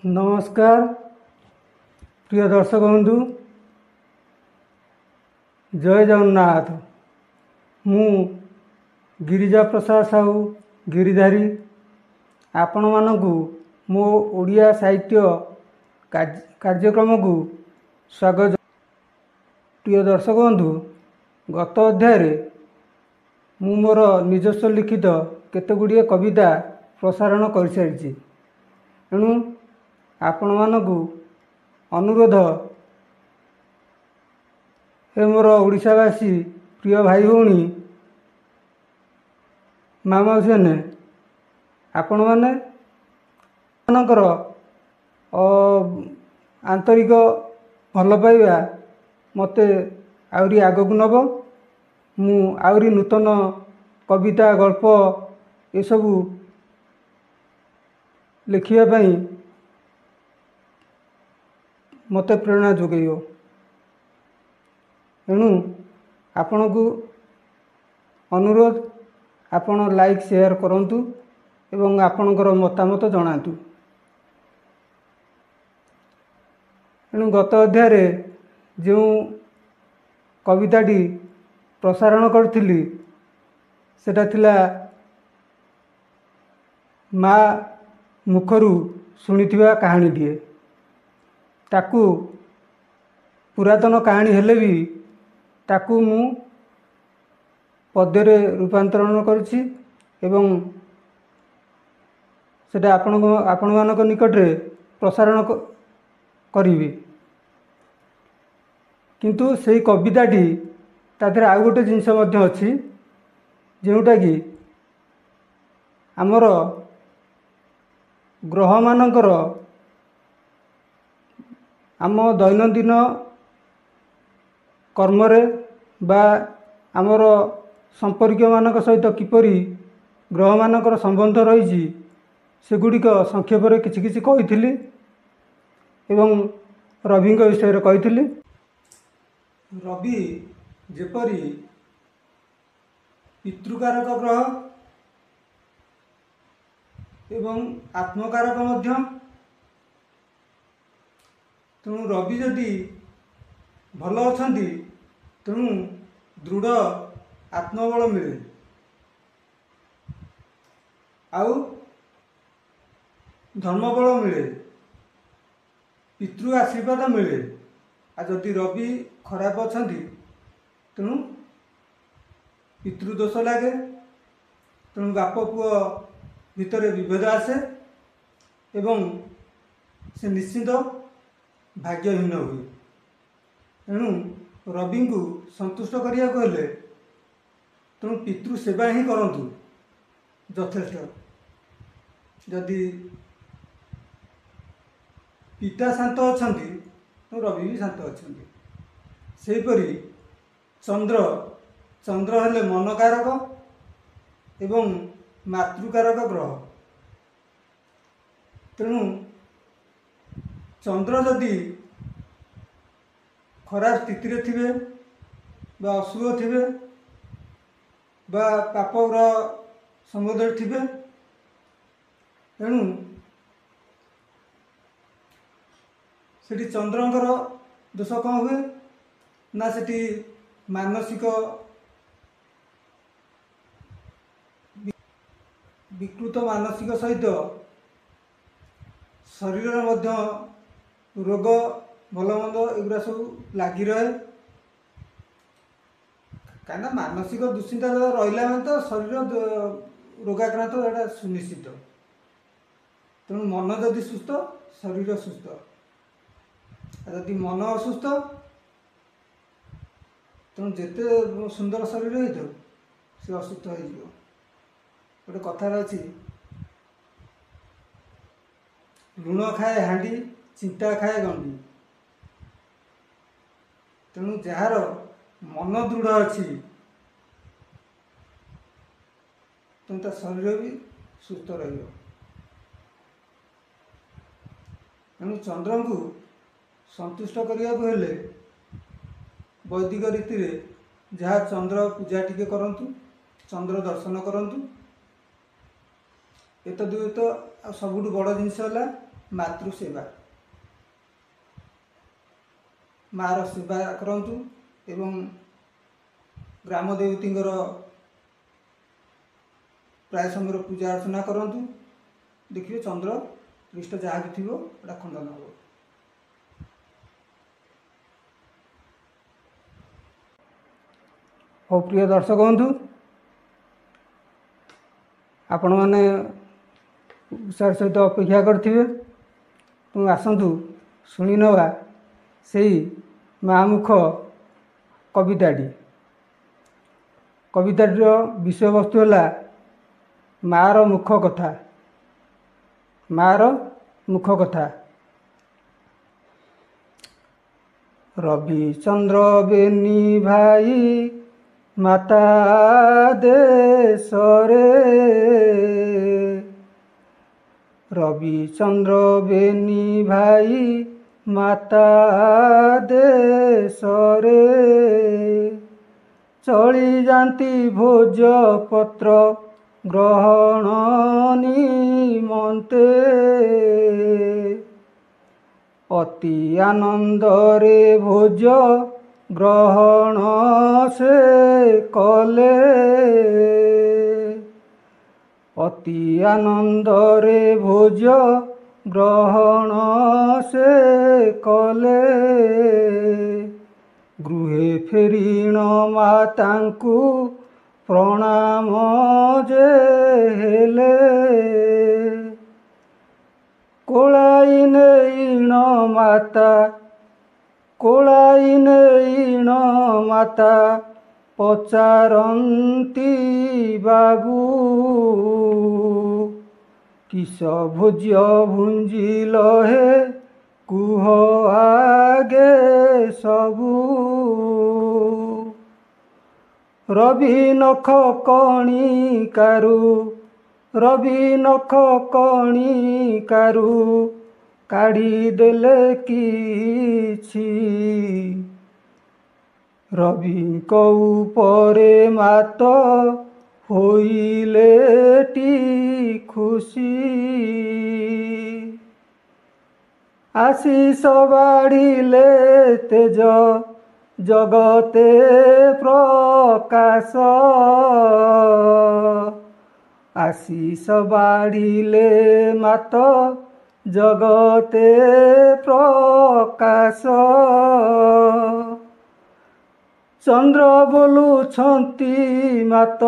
नमस्कार प्रिय दर्शक बंधु जय जगन्नाथ। मु गिरिजा प्रसाद साहू गिरिधारी आपण मानकु मो ओडिया साहित्य कार्यक्रम को स्वागत। प्रिय दर्शक बंधु गत अध्याय मु मोर निजस्व लिखित केतेगुड़िए कविता प्रसारण कर सारी। एणु आपण मानकु अनुरोध हे मोर ओडिशावासी प्रिय भाई भौणी मामाउसी ने आपण माने मानकर आंतरिक भल पाइबा मते आउरी आगकु नब। मु आउरी नूतन कविता गल्प ये सबू लिखिया पई मते प्रेरणा जोगेयो। एणु आपण को अनुरोध आपण लाइक शेयर करंतु एवं आपणकर मतामत जणातु। एणु गत अध्याय जो कविताटी प्रसारण करथिली सेटा थिला माँ मुखरू शुणिथिबा कहानीटीए। ताकू पुरातन कहानी हेले भी ताकू मु पद्य रूपांतरण करुछि एवं सेटा आपण मानक निकट रे प्रसारण करिवि। किंतु सेही कविताटी तादर आउ गोटे जिनस मध्य अछि जोटा कि आमर ग्रह मानकर आम दैनंदिन कर्मरे बा आमर संपर्क मानक सहित किपरि ग्रह मानकर संबंध रही सेगुड़िक संक्षेप किछि किछि कहिथिली एवं रवि विषय कहिथिली। रवि जेपरि पितृकारक ग्रह एवं आत्मकारक मध्य। तेणु रवि जदि भल अछंती तेणु दृढ़ आत्मबल मिले आउ धर्मबल मिले पितृ आशीर्वाद मिले। आ जदि रवि खराब अछंती तेणु पितृदोष लगे। तेणु बाप पुओ भितर विभेद आसे एवं से निश्चित भाग्यहीन हुए। एणु रवि को संतुष्ट करिया को हेले तेणु पितृ सेवा ही करंतु यथेष्ट। जदि पिता शांत अछंती तो रवि भी शांत अछंती। सेहीपरि चंद्र चंद्र हेले मनकारक एवं मातृकारक ग्रह। तेणु चंद्र जदि खराब स्थिति रे थिबे बा अशुभ थिबे बा पाप ग्रह संबंध थिबे तेणु सेठी चंद्रंकर दोष कौन हुए ना सेठी मानसिक विकृत मानसिक सहित शरीर मध्य रोग भलमंद एगुरा सब लगी रहे। कहीं मानसिक दुश्चिंता रहा मैं तो शरीर रोगाक्रांत एटा सुनिश्चित। तेणु मन जदि सुस्थ शरीर सुस्थ। जदि मन असुस्थ तेणु जिते सुंदर शरीर हो सी असुस्थ हो गोटे कथार अच्छी लुण खाए हांडी चिंता खाए गंडी। तेणु जार मन दृढ़ अच्छी तेणु शरीर भी सुस्थ रहियो। तेणु चंद्र को संतुष्ट करने को हेले वैदिक रीति रे जहाँ चंद्र पूजा टिके करंतु चंद्र दर्शन करंतु। एतद्व्यतीत सबुठ बड़ जिनस है ମାତୃସେବା। ମାର ସେବା କରନ୍ତୁ ଏବଂ ଗ୍ରାମ ଦେବତୀଙ୍କର ପ୍ରାୟ ସମୟରେ ପୂଜା ଅର୍ଚ୍ଚନା କରନ୍ତୁ। ଦେଖିବେ ଚନ୍ଦ୍ର ପୃଷ୍ଠ ଯାହା ବି ଥିବ ଏଟା ଖଣ୍ଡନ ହେବ। ଓ ପ୍ରିୟ ଦର୍ଶକ ବନ୍ଧୁ, ଆପଣମାନେ ଉତ୍ସାହ ସହିତ ଅପେକ୍ଷା କରିଥିବେ। ତେଣୁ ଆସନ୍ତୁ ଶୁଣି ନେବା ସେଇ ମାମୁଖ କବିତାଟି। କବିତାଟିର ବିଷୟବସ୍ତୁ ହେଲା ମାର ମୁଖ କଥା। ମାର ମୁଖ କଥା। ରବିଚନ୍ଦ୍ର ବେନି ଭାଇ ମାତା ଦେଶରେ, ରବିଚନ୍ଦ୍ର ବେନି ଭାଇ ମାତା ଦେଶରେ, ଚଳି ଯାନ୍ତି ଭୋଜପତ୍ର ଗ୍ରହଣ ନିମନ୍ତେ, ଅତି ଆନନ୍ଦରେ ଭୋଜ ଗ୍ରହଣ ସେ କଲେ, ଅତି ଆନନ୍ଦରେ ଭୋଜ ଗ୍ରହଣ ସେ କଲେ। ଗୃହେ ଫେରିଣ ମାତାଙ୍କୁ ପ୍ରଣାମ ଯେ ହେଲେ, କୋଳାଇ ନେଇଣ ମାତା, କୋଳାଇ ନେଇଣ ମାତା ପଚାରନ୍ତି ବାବୁ, କିସ ଭୋଜ୍ୟ ଭୁଞ୍ଜିଲ ହେ କୁହ ଆଗେ ସବୁ। ରବି ନଖ କଣିକାରୁ, ରବି ନଖ କଣିକାରୁ କାଢ଼ିଦେଲେ କିଛି, ରବିଙ୍କ ଉପରେ ମାତ ହୋଇଲେଟି ଖୁସି। ଆଶିଷ ବାଢ଼ିଲେ ତେଜ ଜଗତେ ପ୍ରକାଶ, ଆଶିଷ ବାଢ଼ିଲେ ମାତ ଜଗତେ ପ୍ରକାଶ। ଚନ୍ଦ୍ର ବୋଲୁଛନ୍ତି ମାତ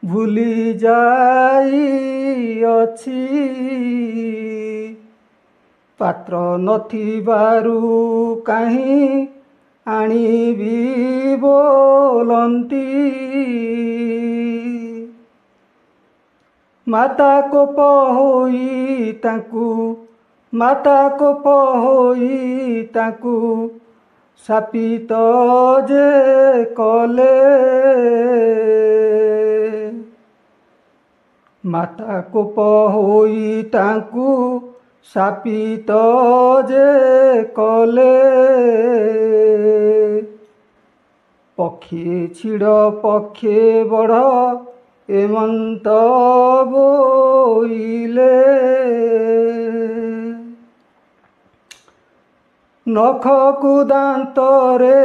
ଭୁଲି ଯାଇଅଛି, ପାତ୍ର ନଥିବାରୁ କାହିଁ ଆଣିବି ବୋଲନ୍ତି। ମାତା କୋପ ହୋଇ ତାଙ୍କୁ, ମାତା କୋପ ହୋଇ ତାଙ୍କୁ ଶାପିତ ଯେ କଲେ, ମାତା କୋପ ହୋଇ ତାଙ୍କୁ ଶାପିତ ଯେ କଲେ। ପକ୍ଷେ ଛିଡ଼ ପକ୍ଷେ ବଢ଼ ଏମନ୍ତ ବୋଇଲେ, ନଖକୁ ଦାନ୍ତରେ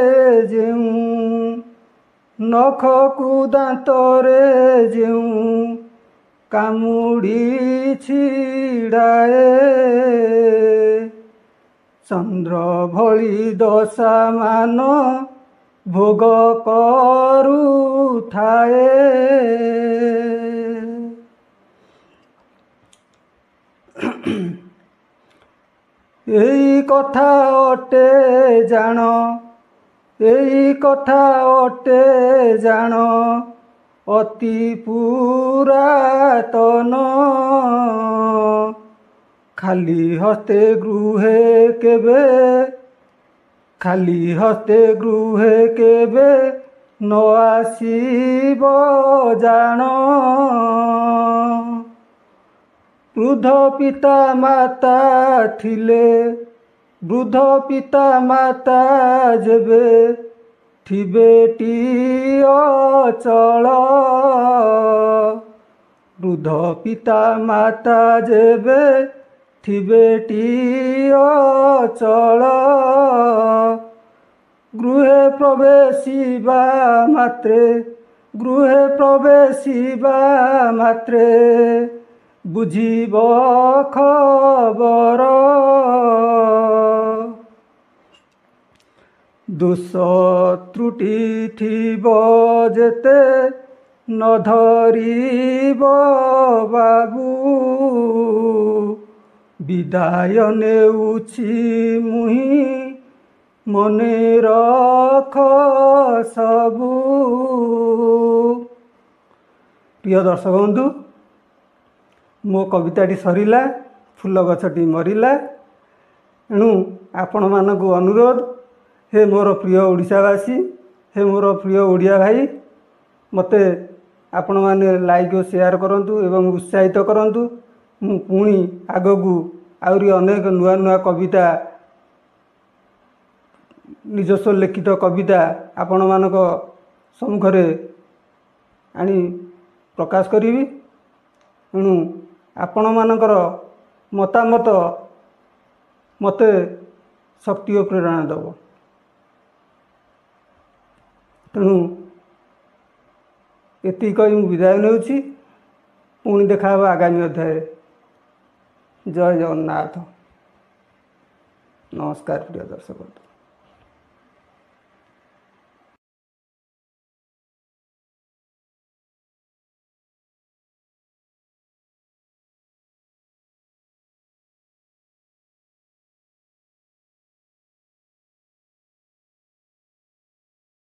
ଯେଉଁ, ନଖକୁ ଦାନ୍ତରେ ଯେଉଁ କାମୁଡ଼ି ଛିଡ଼ାଏ, ଚନ୍ଦ୍ର ଭଳି ଦଶାମାନ ଭୋଗ କରୁଥାଏ। ଏଇ କଥା ଅଟେ ଜାଣ, ଏଇ କଥା ଅଟେ ଜାଣ ଅତି ପୁରାତନ, ଖାଲି ହସ୍ତେ ଗୃହେ କେବେ, ଖାଲି ହସ୍ତେ ଗୃହେ କେବେ ନ ଆସିବ ଜାଣ। ବୃଦ୍ଧ ପିତା ମାତା ଥିଲେ, ବୃଦ୍ଧ ପିତା ମାତା ଯେବେ ଥିବେଟି ଅଚଳ, ବୃଦ୍ଧ ପିତା ମାତା ଯେବେ ଥିବେଟି ଅଚଳ ଗୃହେ ପ୍ରବେଶିବା ମାତ୍ରେ ବୁଝିବ ଖବର। ଦୋଷ ତ୍ରୁଟି ଥିବ ଯେତେ ନ ଧରିବ ବାବୁ ବିଦାୟ ନେଉଛି ମୁହିଁ ମନେ ରଖ ସବୁ। ପ୍ରିୟ ଦର୍ଶକ ବନ୍ଧୁ, ମୋ କବିତାଟି ସରିଲା, ଫୁଲ ଗଛଟି ମରିଲା। ଏଣୁ ଆପଣମାନଙ୍କୁ ଅନୁରୋଧ, ହେ ମୋର ପ୍ରିୟ ଓଡ଼ିଶାବାସୀ, ହେ ମୋର ପ୍ରିୟ ଓଡ଼ିଆ ଭାଇ, ମୋତେ ଆପଣମାନେ ଲାଇକ୍ ଓ ସେୟାର କରନ୍ତୁ ଏବଂ ଉତ୍ସାହିତ କରନ୍ତୁ। ମୁଁ ପୁଣି ଆଗକୁ ଆହୁରି ଅନେକ ନୂଆ ନୂଆ କବିତା, ନିଜସ୍ୱ ଲିଖିତ କବିତା ଆପଣମାନଙ୍କ ସମ୍ମୁଖରେ ଆଣି ପ୍ରକାଶ କରିବି। ଏଣୁ ଆପଣମାନଙ୍କର ମତାମତ ମୋତେ ଶକ୍ତି ଓ ପ୍ରେରଣା ଦେବ। ତେଣୁ ଏତିକି କହି ମୁଁ ବିଦାୟ ନେଉଛି। ପୁଣି ଦେଖା ହେବ ଆଗାମୀ ଅଧ୍ୟାୟରେ। ଜୟ ଜଗନ୍ନାଥ। ନମସ୍କାର ପ୍ରିୟ ଦର୍ଶକ।